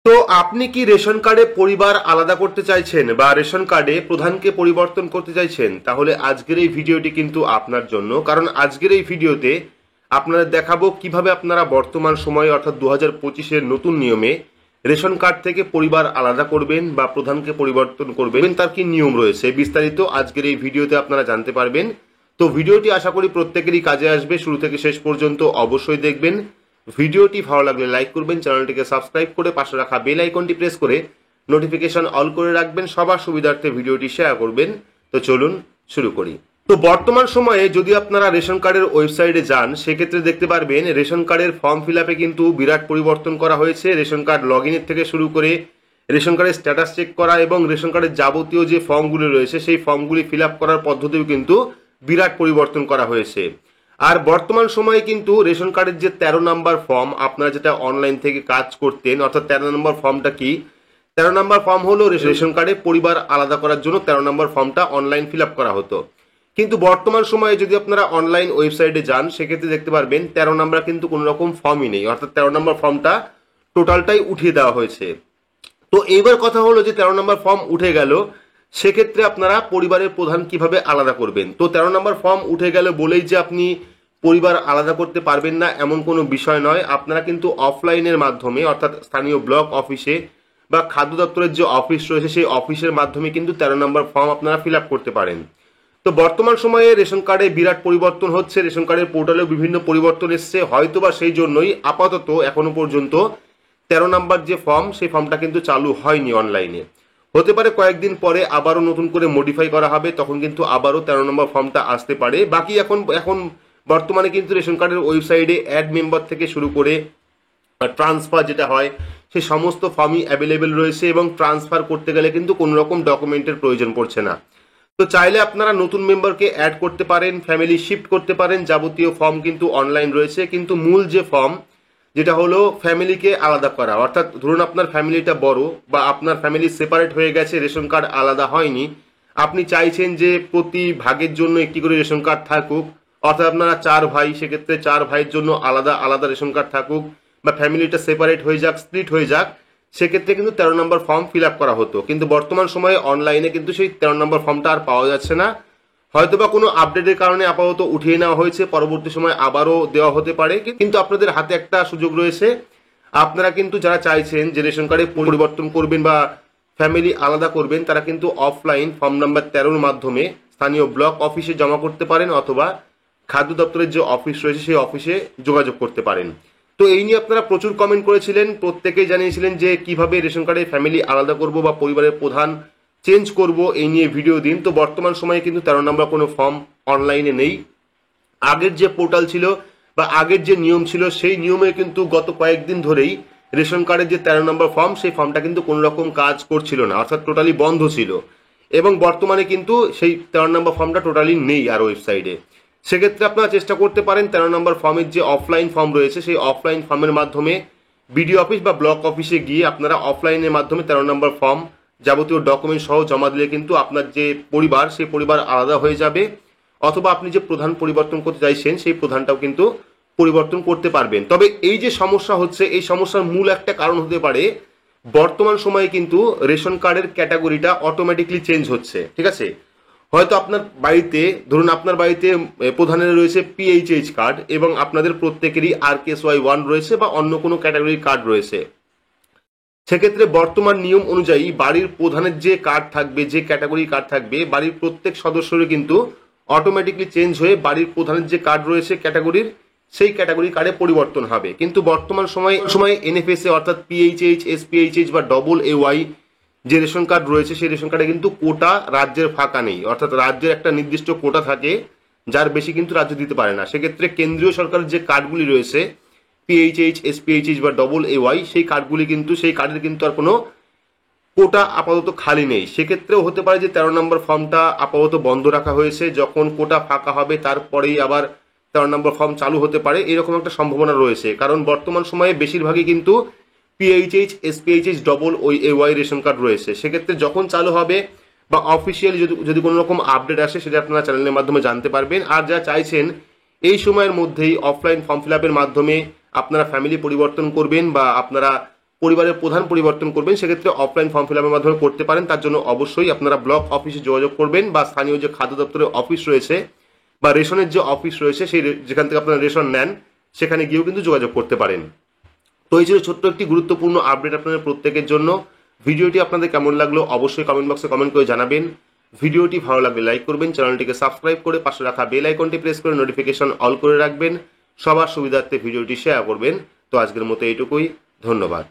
তো আপনি কি রেশন কার্ডে পরিবার আলাদা করতে চাইছেন বা রেশন কার্ডে প্রধানকে পরিবর্তন করতে চাইছেন? তাহলে আজকের এই ভিডিওটি কিন্তু আপনার জন্য, কারণ আজকের এই ভিডিওতে আপনাদের দেখাবো কিভাবে আপনারা বর্তমান সময়ে অর্থাৎ 2025-এর নতুন নিয়মে রেশন কার্ড থেকে পরিবার আলাদা করবেন বা প্রধানকে পরিবর্তন করবেন, তার কি নিয়ম রয়েছে বিস্তারিত আজকের এই ভিডিওতে আপনারা জানতে পারবেন। তো ভিডিওটি আশা করি প্রত্যেকেরই কাজে আসবে, শুরু থেকে শেষ পর্যন্ত অবশ্যই দেখবেন। ভিডিওটি ভালো লাগলে লাইক করবেন, চ্যানেলটিকে সাবস্ক্রাইব করে পাশে রাখা বেল আইকনটি প্রেস করে নোটিফিকেশন অল করে রাখবেন, সবার সুবিধার্থে ভিডিওটি শেয়ার করবেন। তো চলুন শুরু করি। তো বর্তমান সময়ে যদি আপনারা রেশন কার্ডের ওয়েবসাইটে যান, সেক্ষেত্রে দেখতে পারবেন রেশন কার্ডের ফর্ম ফিল আপে কিন্তু বিরাট পরিবর্তন করা হয়েছে। রেশন কার্ড লগ ইনের থেকে শুরু করে রেশন কার্ডের স্ট্যাটাস চেক করা এবং রেশন কার্ডের যাবতীয় যে ফর্মগুলি রয়েছে সেই ফর্মগুলি ফিল আপ করার পদ্ধতিও কিন্তু বিরাট পরিবর্তন করা হয়েছে। আর বর্তমান সময়ে কিন্তু রেশন কার্ডের যে 13 নম্বর ফর্ম, আপনারা যেটা অনলাইন থেকে কাজ করতেন, অর্থাৎ 13 নম্বর ফর্মটা কি? 13 নম্বর ফর্ম হলো রেশন কার্ডে পরিবার আলাদা করার জন্য 13 নম্বর ফর্মটা অনলাইন ফিল আপ করা হতো। কিন্তু বর্তমান সময়ে যদি আপনারা অনলাইন ওয়েবসাইটে যান, সেক্ষেত্রে দেখতে পারবেন 13 নম্বর কিন্তু কোনো রকম ফর্মই নেই, অর্থাৎ 13 নম্বর ফর্মটা টোটালটাই উঠিয়ে দেওয়া হয়েছে। তো এইবার কথা হলো যে 13 নম্বর ফর্ম উঠে গেল, সেক্ষেত্রে আপনারা পরিবারের প্রধান কিভাবে আলাদা করবেন? তো 13 নম্বর ফর্ম উঠে গেল বলেই যে আপনি পরিবার আলাদা করতে পারবেন না এমন কোনো বিষয় নয়। আপনারা কিন্তু অফলাইনের মাধ্যমে, অর্থাৎ স্থানীয় ব্লক অফিসে বা খাদ্য দপ্তরের যে অফিস রয়েছে সেই অফিসের মাধ্যমে কিন্তু 13 নম্বর ফর্ম আপনারা ফিল আপ করতে পারেন। তো বর্তমান সময়ে রেশন কার্ডে বিরাট পরিবর্তন হচ্ছে, রেশন কার্ডের পোর্টালেও বিভিন্ন পরিবর্তন এসছে, হয়তোবা সেই জন্যই আপাতত এখনো পর্যন্ত 13 নম্বর যে ফর্ম সেই ফর্মটা কিন্তু চালু হয়নি অনলাইনে। হতে পারে কয়েকদিন পরে আবারও নতুন করে মডিফাই করা হবে, তখন কিন্তু আবারও 13 নম্বর ফর্মটা আসতে পারে। বাকি এখন বর্তমানে কিন্তু রেশন কার্ডের ওয়েবসাইটে অ্যাড মেম্বার থেকে শুরু করে ট্রান্সফার যেটা হয় সেই সমস্ত ফর্মই অ্যাভেলেবেল রয়েছে এবং ট্রান্সফার করতে গেলে কিন্তু কোনো রকম ডকুমেন্টের প্রয়োজন পড়ছে না। তো চাইলে আপনারা নতুন মেম্বারকে অ্যাড করতে পারেন, ফ্যামিলি শিফট করতে পারেন, যাবতীয় ফর্ম কিন্তু অনলাইন রয়েছে। কিন্তু মূল যে ফর্ম, যেটা হলো ফ্যামিলিকে আলাদা করা, অর্থাৎ ধরুন আপনার ফ্যামিলিটা বড় বা আপনার ফ্যামিলি সেপারেট হয়ে গেছে, রেশন কার্ড আলাদা হয়নি, আপনি চাইছেন যে প্রতি ভাগের জন্য একটি করে রেশন কার্ড থাকুক, অর্থাৎ আপনারা 4 ভাই, সেক্ষেত্রে 4 ভাইয়ের জন্য আলাদা আলাদা রেশন কার্ড থাকুক, বা ফ্যামিলিটা সেপারেট হয়ে যাক, স্প্লিট হয়ে যাক, সেক্ষেত্রে কিন্তু 13 নম্বর ফর্ম ফিল আপ করা হতো। কিন্তু বর্তমান সময়ে অনলাইনে কিন্তু সেই 13 নম্বর ফর্মটা আর পাওয়া যাচ্ছে না। হয়তোবা কোনো আপডেটের কারণে আপাতত উঠিয়ে নেওয়া হয়েছে, পরবর্তী সময় আবারও দেওয়া হতে পারে। কিন্তু আপনাদের হাতে একটা সুযোগ রয়েছে, আপনারা কিন্তু যারা চাইছেন যে রেশন কার্ডে পরিবর্তন করবেন বা ফ্যামিলি আলাদা করবেন, তারা কিন্তু অফলাইন ফর্ম নাম্বার 13-র মাধ্যমে স্থানীয় ব্লক অফিসে জমা করতে পারেন, অথবা খাদ্য দপ্তরের যে অফিস রয়েছে সেই অফিসে যোগাযোগ করতে পারেন। তো এই নিয়ে আপনারা প্রচুর কমেন্ট করেছিলেন, প্রত্যেকেই জানিয়েছিলেন যে কিভাবে রেশন কার্ডে ফ্যামিলি আলাদা করব বা পরিবারের প্রধান চেঞ্জ করব, এই নিয়ে ভিডিও দিন। তো বর্তমান সময়ে কিন্তু 13 নম্বর কোনো ফর্ম অনলাইনে নেই। আগের যে পোর্টাল ছিল বা আগের যে নিয়ম ছিল, সেই নিয়মে কিন্তু গত কয়েকদিন ধরেই রেশন কার্ডের যে 13 নম্বর ফর্ম, সেই ফর্মটা কিন্তু কোনো রকম কাজ করছিল না, অর্থাৎ টোটালি বন্ধ ছিল। এবং বর্তমানে কিন্তু সেই 13 নম্বর ফর্মটা টোটালি নেই আর ওয়েবসাইটে। সেক্ষেত্রে আপনারা চেষ্টা করতে পারেন 13 নম্বর ফর্মের যে অফলাইন ফর্ম রয়েছে সেই অফলাইন ফর্মের মাধ্যমে বিডিও অফিস বা ব্লক অফিসে গিয়ে আপনারা অফলাইনের মাধ্যমে 13 নম্বর ফর্ম যাবতীয় ডকুমেন্ট সহ জমা দিলে কিন্তু আপনার যে পরিবার, সেই পরিবার আলাদা হয়ে যাবে। অথবা আপনি যে প্রধান পরিবর্তন করতে চাইছেন সেই প্রধানটাও কিন্তু পরিবর্তন করতে পারবেন। তবে এই যে সমস্যা হচ্ছে, এই সমস্যার মূল একটা কারণ হতে পারে বর্তমান সময়ে কিন্তু রেশন কার্ডের ক্যাটাগরিটা অটোমেটিকলি চেঞ্জ হচ্ছে। ঠিক আছে, হয়তো আপনার বাড়িতে, ধরুন আপনার বাড়িতে প্রধানের রয়েছে PHH কার্ড এবং আপনাদের প্রত্যেকেরই RKSY1 রয়েছে বা অন্য কোনো ক্যাটাগরির কার্ড রয়েছে। সেক্ষেত্রে বর্তমান নিয়ম অনুযায়ী বাড়ির প্রধানের যে কার্ড থাকবে, যে ক্যাটাগরি কার্ড থাকবে, বাড়ির প্রত্যেক সদস্যরই কিন্তু অটোমেটিকলি চেঞ্জ হয়ে বাড়ির প্রধানের যে কার্ড রয়েছে ক্যাটাগরির, সেই ক্যাটাগরি কার্ডে পরিবর্তন হবে। কিন্তু বর্তমান সময়ে NFSA অর্থাৎ PHH, SPHH বা AAY যে রেশন কার্ড রয়েছে সেই রেশন কার্ডে কিন্তু কোটা রাজ্যের ফাঁকা নেই, অর্থাৎ রাজ্যের একটা নির্দিষ্ট কোটা থাকে, যার বেশি কিন্তু রাজ্য দিতে পারে না। সেক্ষেত্রে কেন্দ্রীয় সরকারের যে কার্ডগুলি রয়েছে PHH, SPHH বা AAY, সেই কার্ডগুলি কিন্তু, সেই কার্ডের কিন্তু আর কোনো কোটা আপাতত খালি নেই। সেক্ষেত্রেও হতে পারে যে 13 নম্বর ফর্মটা আপাতত বন্ধ রাখা হয়েছে, যখন কোটা ফাঁকা হবে তারপরেই আবার 13 নম্বর ফর্ম চালু হতে পারে, এরকম একটা সম্ভাবনা রয়েছে। কারণ বর্তমান সময়ে বেশিরভাগই কিন্তু PHH, SPHH, AAY ration card রয়েছে। সেক্ষেত্রে যখন চালু হবে বা অফিসিয়ালি যদি কোনো রকম আপডেট আসে, সেটা আপনারা চ্যানেলের মাধ্যমে জানতে পারবেন। আর যা চাইছেন এই সময়ের মধ্যেই অফলাইন ফর্ম ফিল আপের মাধ্যমে আপনারা ফ্যামিলি পরিবর্তন করবেন বা আপনারা পরিবারের প্রধান পরিবর্তন করবেন সেক্ষেত্রে অফলাইন ফর্ম ফিল আপের মাধ্যমে করতে পারেন। তার জন্য অবশ্যই আপনারা ব্লক অফিসে যোগাযোগ করবেন বা স্থানীয় যে খাদ্য দপ্তরের অফিস রয়েছে বা রেশনের যে অফিস রয়েছে সেই যেখান থেকে আপনারা রেশন নেন সেখানে গিয়েও কিন্তু যোগাযোগ করতে পারেন। তো এই ছিল ছোট্ট একটি গুরুত্বপূর্ণ আপডেট আপনাদের প্রত্যেকের জন্য। ভিডিওটি আপনাদের কেমন লাগলো অবশ্যই কমেন্ট বক্সে কমেন্ট করে জানাবেন। ভিডিওটি ভালো লাগলে লাইক করবেন, চ্যানেলটিকে সাবস্ক্রাইব করে পাশে রাখা বেল আইকনটি প্রেস করে নোটিফিকেশন অল করে রাখবেন। সবার সুবিধার্থে ভিডিওটি শেয়ার করবেন। তো আজকের মতো এইটুকুই, ধন্যবাদ।